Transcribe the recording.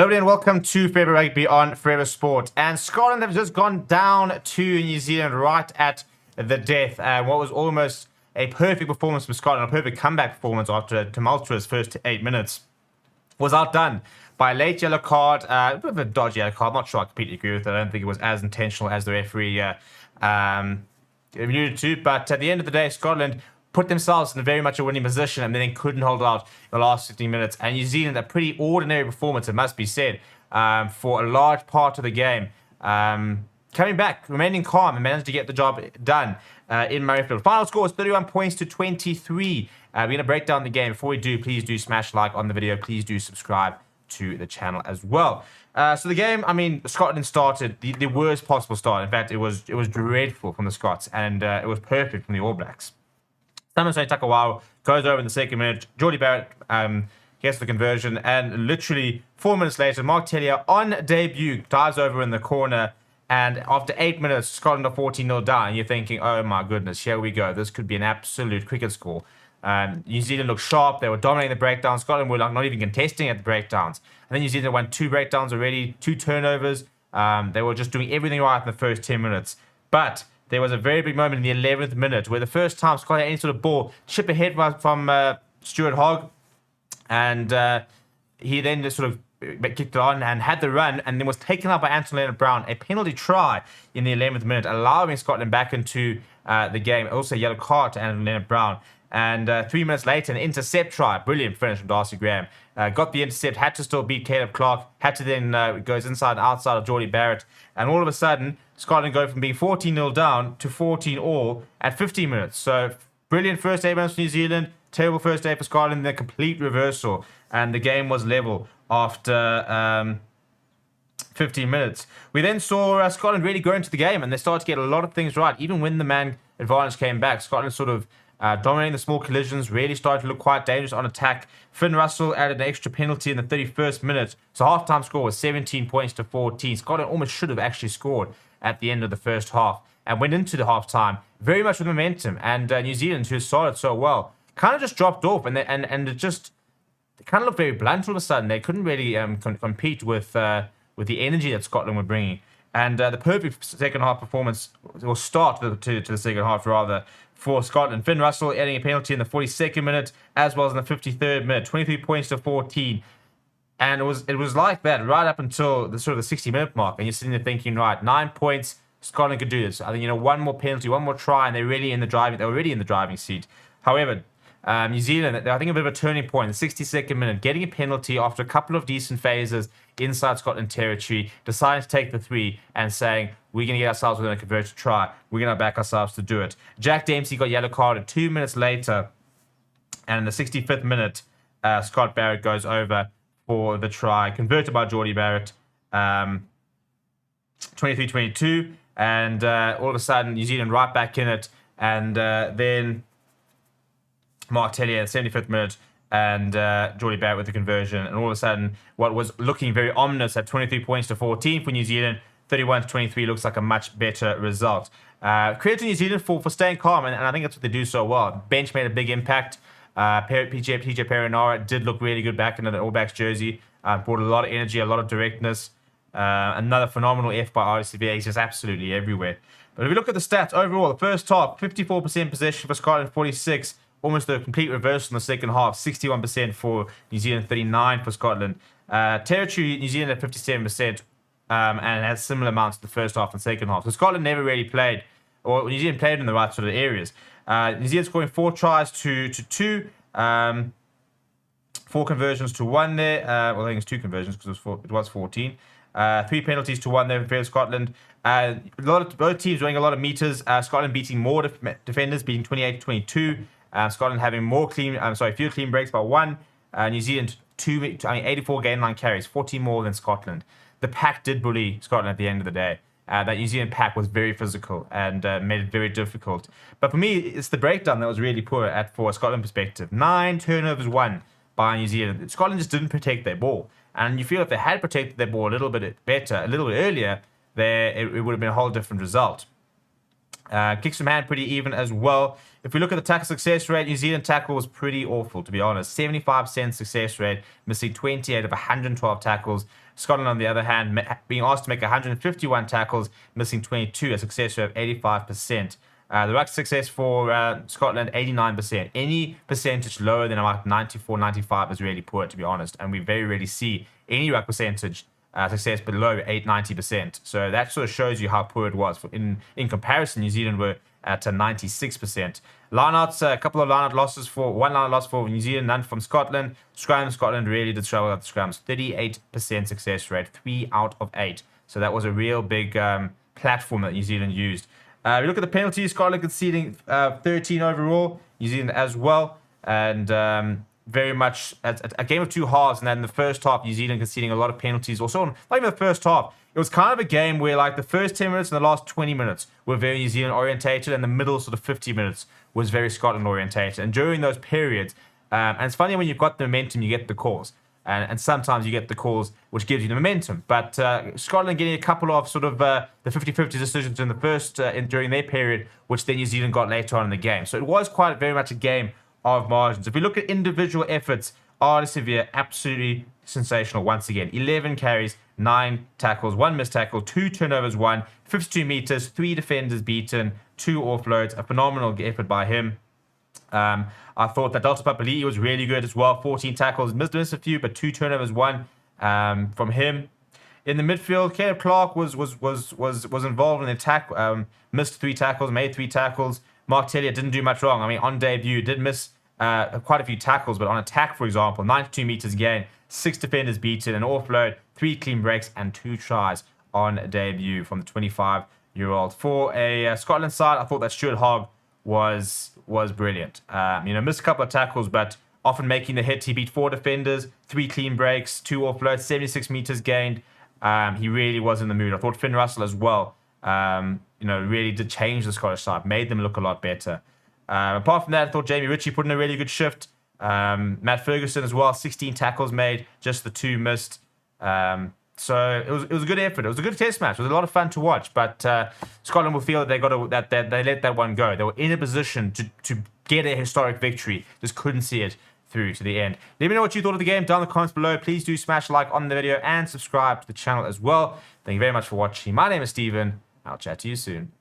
Hello and welcome to Forever Rugby on Forever Sport. And Scotland have just gone down to New Zealand right at the death. What was almost a perfect performance from Scotland, a perfect comeback performance after a tumultuous first 8 minutes, was outdone by a late yellow card, a bit of a dodgy yellow card. I'm not sure I completely agree with it. I don't think it was as intentional as the referee alluded to. But at the end of the day, Scotland put themselves in very much a winning position and then couldn't hold out the last 15 minutes. And New Zealand, a pretty ordinary performance, it must be said, for a large part of the game. Coming back, remaining calm and managed to get the job done in Murrayfield. Final score is 31 points to 23. We're going to break down the game. Before we do, please do smash like on the video. Please do subscribe to the channel as well. So the game, I mean, Scotland started the worst possible start. In fact, it was dreadful from the Scots, and it was perfect from the All Blacks. Samisoni Takawau goes over in the second minute. Geordie Barrett gets the conversion, and literally 4 minutes later, Mark Tellier on debut dives over in the corner. And after 8 minutes, Scotland are 14-0 down. And you're thinking, oh my goodness, here we go. This could be an absolute cricket score. New Zealand looked sharp. They were dominating the breakdowns. Scotland were not even contesting at the breakdowns. And then New Zealand won 2 breakdowns already, 2 turnovers. They were just doing everything right in the first 10 minutes. But there was a very big moment in the 11th minute where the first time Scotland had any sort of ball chip ahead from Stuart Hogg. And he then just sort of kicked it on and had the run, and then was taken up by Anton Leonard-Brown. A penalty try in the 11th minute, allowing Scotland back into the game. Also a yellow card to Anton Leonard-Brown. And 3 minutes later, an intercept try. Brilliant finish from Darcy Graham. Got the intercept, had to still beat Caleb Clark, had to then goes inside and outside of Geordie Barrett. And all of a sudden, Scotland go from being 14-0 down to 14-all at 15 minutes. So brilliant first 8 minutes for New Zealand, terrible first day for Scotland, then a complete reversal. And the game was level after 15 minutes. We then saw Scotland really grow into the game, and they started to get a lot of things right. Even when the man advantage came back, Scotland sort of dominating the small collisions, really started to look quite dangerous on attack. Finn Russell added an extra penalty in the 31st minute. So half-time score was 17 points to 14. Scotland almost should have actually scored at the end of the first half and went into the half-time very much with momentum. And New Zealand, who started so well, kind of just dropped off, and it just kind of looked very blunt all of a sudden. They couldn't really compete with the energy that Scotland were bringing. And the perfect second half performance, or start to the second half rather, for Scotland. Finn Russell adding a penalty in the 42nd minute, as well as in the 53rd minute, 23 points to 14. And it was like that right up until the sort of the 60-minute mark. And you're sitting there thinking, right, 9 points, Scotland could do this. I think, one more penalty, one more try, and they're really in the driving. They're already in the driving seat. However, New Zealand, I think a bit of a turning point in the 62nd minute, getting a penalty after a couple of decent phases inside Scotland territory, deciding to take the 3 and saying, we're going to get ourselves within a converted try. We're going to back ourselves to do it. Jack Dempsey got yellow carded 2 minutes later, and in the 65th minute, Scott Barrett goes over for the try, converted by Geordie Barrett, 23-22, and all of a sudden, New Zealand right back in it, and then Mark Tellier, 75th minute, and Geordie Barrett with the conversion. And all of a sudden, what was looking very ominous at 23 points to 14 for New Zealand, 31-23 looks like a much better result. Credit to New Zealand for staying calm, and I think that's what they do so well. Bench made a big impact. TJ Perenara did look really good back in the All Blacks jersey. Brought a lot of energy, a lot of directness. Another phenomenal F by RCBA. He's just absolutely everywhere. But if we look at the stats overall, the first half, 54% possession for Scotland, 46%. Almost a complete reversal in the second half, 61% for New Zealand, 39% for Scotland. Territory, New Zealand at 57%, and has similar amounts to the first half and second half. So Scotland never really played, or New Zealand played in the right sort of areas. New Zealand scoring 4 tries to 2, 4 conversions to 1 there. Well, I think it's 2 conversions because it was 14. 3 penalties to 1 there in favor of Scotland. Both teams winning a lot of meters. Scotland beating more defenders, beating 28-22. Scotland having fewer clean breaks by 1. New Zealand 84 gain line carries, 40 more than Scotland. The pack did bully Scotland at the end of the day. That New Zealand pack was very physical and made it very difficult. But for me, it's the breakdown that was really poor for a Scotland perspective. 9 turnovers won by New Zealand. Scotland just didn't protect their ball. And you feel if they had protected their ball a little bit better, a little bit earlier, it would have been a whole different result. Kicks from hand pretty even as well. If we look at the tackle success rate, New Zealand tackle was pretty awful, to be honest. 75% success rate, missing 28 of 112 tackles. Scotland, on the other hand, being asked to make 151 tackles, missing 22, a success rate of 85%. The ruck success for Scotland, 89%. Any percentage lower than about 94, 95 is really poor, to be honest. And we very rarely see any ruck percentage success below 90%. So that sort of shows you how poor it was. In comparison, New Zealand were at 96%. Lineouts, a couple of lineout losses one lineout loss for New Zealand, none from Scotland. Scotland really did struggle at the scrums. 38% success rate, 3 out of 8. So that was a real big platform that New Zealand used. We look at the penalties. Scotland conceding 13 overall. New Zealand as well. And very much a game of two halves. And then in the first half, New Zealand conceding a lot of penalties. Also, not even the first half. It was kind of a game where like the first 10 minutes and the last 20 minutes were very New Zealand orientated. And the middle sort of 50 minutes was very Scotland orientated. And during those periods, and it's funny when you've got the momentum, you get the calls. And sometimes you get the calls which gives you the momentum. But Scotland getting a couple of sort of the 50-50 decisions in the first during their period, which then New Zealand got later on in the game. So it was quite very much a game of margins. If we look at individual efforts, Arda Severe, absolutely sensational once again. 11 carries, 9 tackles, 1 missed tackle, 2 turnovers, 52 meters, 3 defenders beaten, 2 offloads. A phenomenal effort by him. I thought that Delta Papali'i was really good as well. 14 tackles, missed a few, but 2 turnovers, 1 from him. In the midfield, Caleb Clark was involved in the attack. Missed 3 tackles, made 3 tackles. Mark Tellier didn't do much wrong. I mean, on debut, did miss quite a few tackles, but on attack, for example, 92 meters gained, 6 defenders beaten, an offload, 3 clean breaks, and 2 tries on debut from the 25-year-old. For a Scotland side, I thought that Stuart Hogg was brilliant. Missed a couple of tackles, but often making the hit. He beat 4 defenders, 3 clean breaks, 2 offloads, 76 meters gained. He really was in the mood. I thought Finn Russell as well, really did change the Scottish side, made them look a lot better. Apart from that, I thought Jamie Ritchie put in a really good shift. Matt Ferguson as well, 16 tackles made, just the 2 missed. So it was a good effort. It was a good test match. It was a lot of fun to watch. But Scotland will feel that they let that one go. They were in a position to get a historic victory. Just couldn't see it through to the end. Let me know what you thought of the game down in the comments below. Please do smash a like on the video and subscribe to the channel as well. Thank you very much for watching. My name is Steven. I'll chat to you soon.